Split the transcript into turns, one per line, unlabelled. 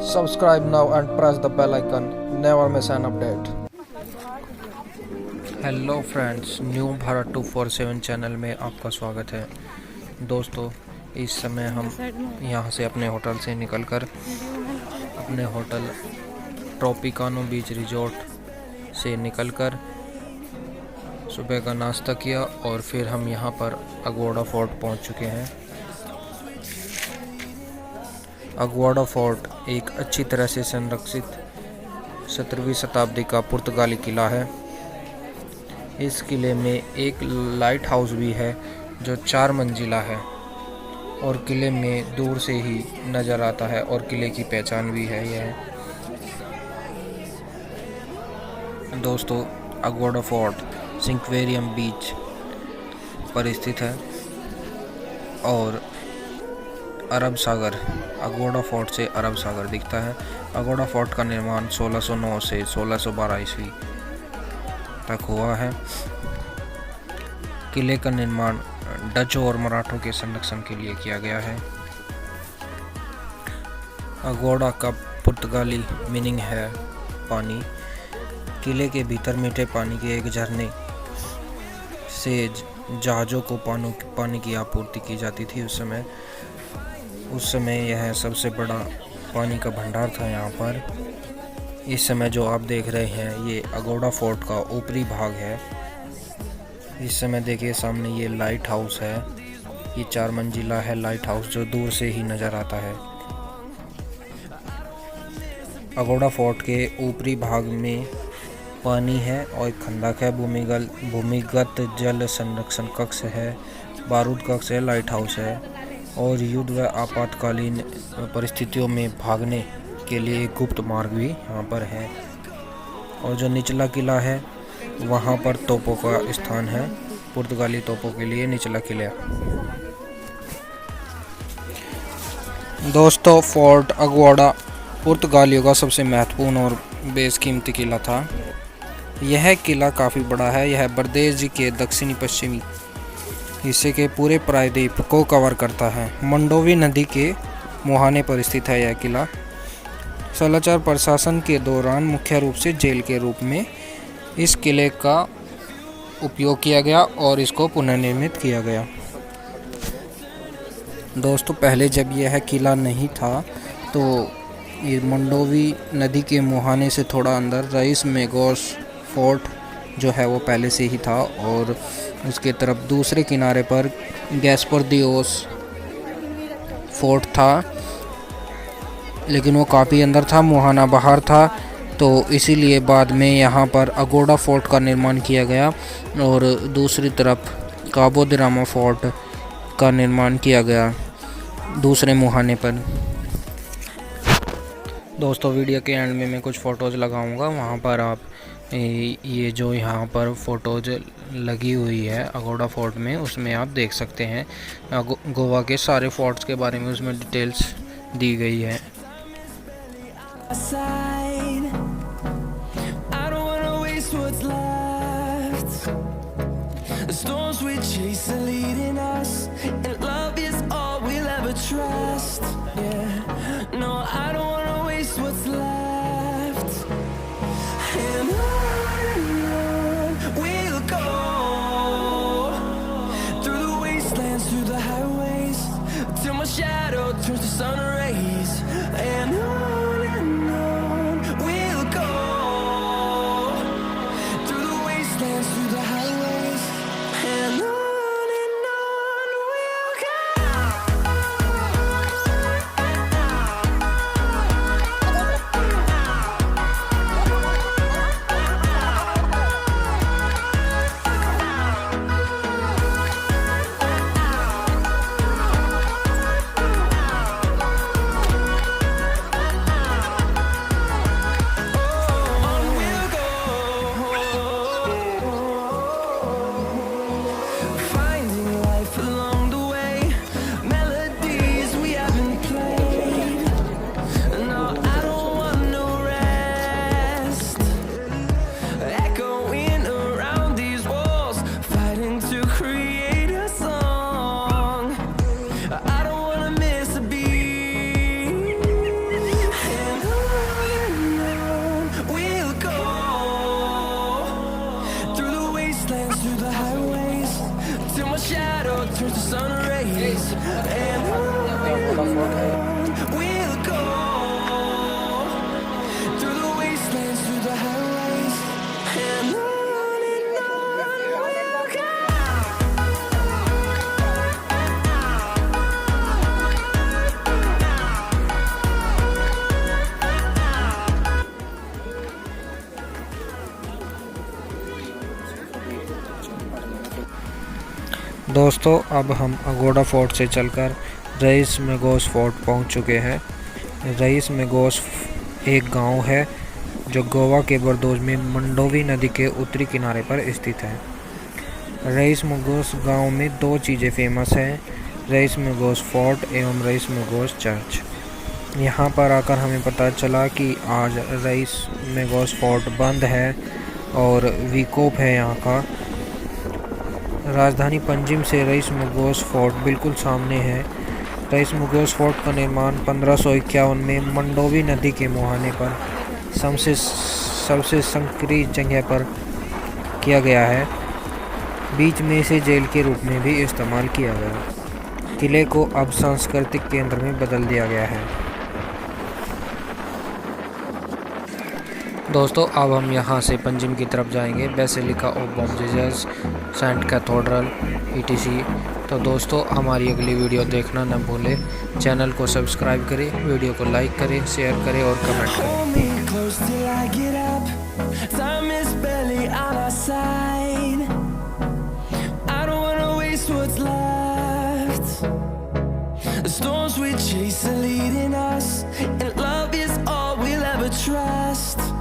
Subscribe now and press the bell icon. Never miss an update. Hello friends, new Bharat 247 channel में आपका स्वागत है। दोस्तों, इस समय हम यहाँ से अपने होटल से निकलकर अपने होटल ट्रॉपिकानो बीच रिजॉर्ट से निकलकर सुबह का नाश्ता किया और फिर हम यहाँ पर अगोड़ा फोर्ट पहुँच चुके हैं। अगुआडा फोर्ट एक अच्छी तरह से संरक्षित 17वीं शताब्दी का पुर्तगाली किला है। इस किले में एक लाइट हाउस भी है जो 4 मंजिला है और किले में दूर से ही नज़र आता है और किले की पहचान भी है यह। दोस्तों, अगुआडा फोर्ट सिंक्वेरियम बीच पर स्थित है और अरब सागर, अगोड़ा फोर्ट से अरब सागर दिखता है। अगोड़ा फोर्ट का निर्माण 1609 से 1612 ईस्वी तक हुआ है। किले का निर्माण डच और मराठों के संरक्षण के लिए किया गया है। अगोड़ा का पुर्तगाली मीनिंग है पानी। किले के भीतर मीठे पानी के एक झरने से जहाज़ों को पानी की आपूर्ति की जाती थी। उस समय यह सबसे बड़ा पानी का भंडार था यहाँ पर। इस समय जो आप देख रहे हैं ये अगोड़ा फोर्ट का ऊपरी भाग है। इस समय देखिए सामने ये लाइट हाउस है। ये 4 मंजिला है लाइट हाउस जो दूर से ही नज़र आता है। अगोड़ा फोर्ट के ऊपरी भाग में पानी है और एक खंडक है। भूमिगत जल संरक्षण कक्ष है, बारूद कक्ष है, लाइट हाउस है और युद्ध व आपातकालीन परिस्थितियों में भागने के लिए एक गुप्त मार्ग भी यहाँ पर है। और जो निचला किला है वहाँ पर तोपों का स्थान है, पुर्तगाली तोपों के लिए निचला किला। दोस्तों, फोर्ट अगुआडा पुर्तगालियों का सबसे महत्वपूर्ण और बेशकीमती किला था। यह किला काफ़ी बड़ा है। यह बर्देज के दक्षिणी पश्चिमी हिस्से के पूरे प्रायद्वीप को कवर करता है। मंडोवी नदी के मुहाने पर स्थित है यह किला। सलाचार प्रशासन के दौरान मुख्य रूप से जेल के रूप में इस किले का उपयोग किया गया और इसको पुनर्निर्मित किया गया। दोस्तों, पहले जब यह किला नहीं था तो ये मंडोवी नदी के मुहाने से थोड़ा अंदर रईस मेगोस फोर्ट जो है वो पहले से ही था और उसके तरफ दूसरे किनारे पर गैस्पर दियोस फोर्ट था, लेकिन वो काफ़ी अंदर था, मुहाना बाहर था। तो इसीलिए बाद में यहाँ पर अगोड़ा फोर्ट का निर्माण किया गया और दूसरी तरफ काबो दे रामा फोर्ट का निर्माण किया गया दूसरे मुहाने पर। दोस्तों, वीडियो के एंड में मैं कुछ फ़ोटोज़ लगाऊंगा, वहाँ पर आप ये जो यहाँ पर फ़ोटोज़ लगी हुई है अगोड़ा फोर्ट में उसमें आप देख सकते हैं गोवा के सारे फोर्ट्स के बारे में उसमें डिटेल्स दी गई है।
Shadow turns to sun rays, and on we'll go through the wastelands, through the highways, and on we'll go. race, and on we'll go through the wastelands, through the highways, and on we'll go.
दोस्तों अब हम Aguada fort से चलकर rice Magos fort पहुंच चुके हैं। Rice Magos एक गांव है जो गोवा के बरदोज में मंडोवी नदी के उत्तरी किनारे पर स्थित है। रईस मैगोस गांव में दो चीज़ें फेमस हैं, रईस मैगोस फोर्ट एवं रईस मैगोस चर्च। यहाँ पर आकर हमें पता चला कि आज रईस मैगोस फोर्ट बंद है और विकोप है यहाँ का। राजधानी पंजिम से रईस मैगोस फोर्ट बिल्कुल सामने है। रईस मैगोस फोर्ट का निर्माण 1551 में मंडोवी नदी के मुहाने पर सबसे संकरी जगह पर किया गया है। बीच में इसे जेल के रूप में भी इस्तेमाल किया गया। किले को अब सांस्कृतिक केंद्र में बदल दिया गया है। दोस्तों अब हम यहाँ से पंजिम की तरफ जाएंगे, basilica of Bom Jesus, Saint cathedral ETC। तो दोस्तों हमारी अगली वीडियो देखना न भूलें, चैनल को सब्सक्राइब करें, वीडियो को लाइक करें, शेयर करें और कमेंट करें।
Hold me close till I get up. Time is barely on our side. I don't wanna waste what's left. The storms we chase are leading us, and love is all we'll ever trust.